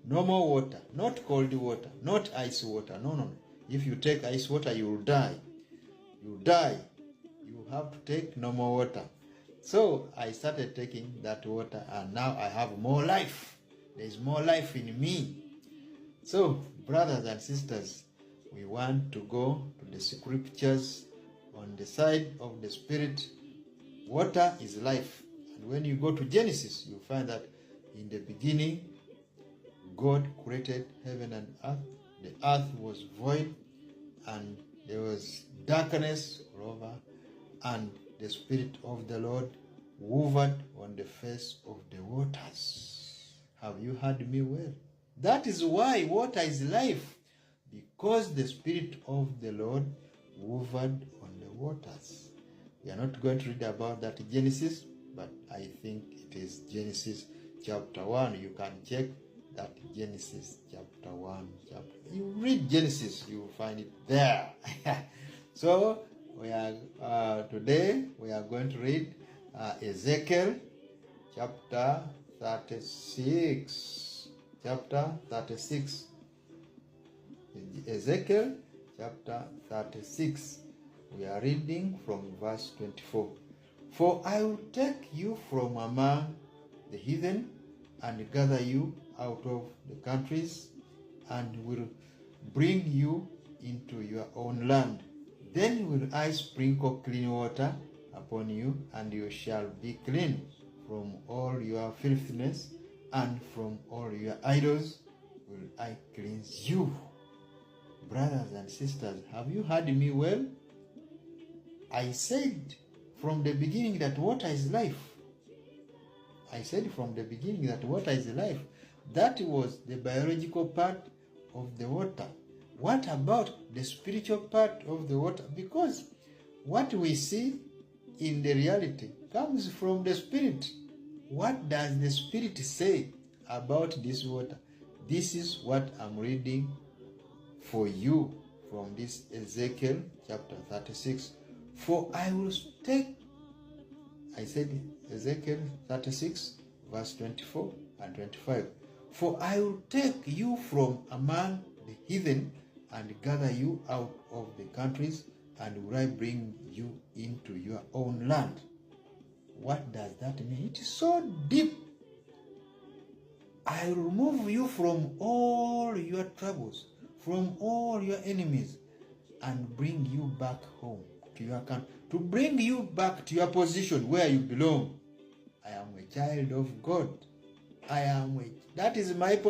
Normal water, not cold water, not ice water. No. If you take ice water, you will die. You die. You have to take normal water. So I started taking that water, and now I have more life. There is more life in me. So, brothers and sisters, we want to go to the scriptures on the side of the Spirit. Water is life. And when you go to Genesis, you find that in the beginning, God created heaven and earth. The earth was void, and there was darkness all over, and the Spirit of the Lord hovered on the face of the waters. Have you heard me well? That is why water is life, because the Spirit of the Lord hovered on the waters. We are not going to read about that in Genesis, but I think it is Genesis chapter 1. You can check that Genesis chapter 1. You read Genesis, you will find it there. So today we are going to read Ezekiel chapter 36. Chapter 36. Ezekiel chapter 36. We are reading from verse 24. For I will take you from among the heathen and gather you out of the countries, and will bring you into your own land. Then will I sprinkle clean water upon you, and you shall be clean from all your filthiness, and from all your idols will I cleanse you. Brothers and sisters, have you heard me well? I said from the beginning that water is life. I said from the beginning that water is life. That was the biological part of the water. What about the spiritual part of the water? Because what we see in the reality comes from the Spirit. What does the Spirit say about this water? This is what I'm reading for you from this Ezekiel chapter 36. For I will take, I said Ezekiel 36 verse 24 and 25. For I will take you from among the heathen and gather you out of the countries, and will I bring you into your own land. What does that mean? It is so deep. I will remove you from all your troubles, from all your enemies, and bring you back home to your country, to bring you back to your position where you belong. I am a child of God. That is my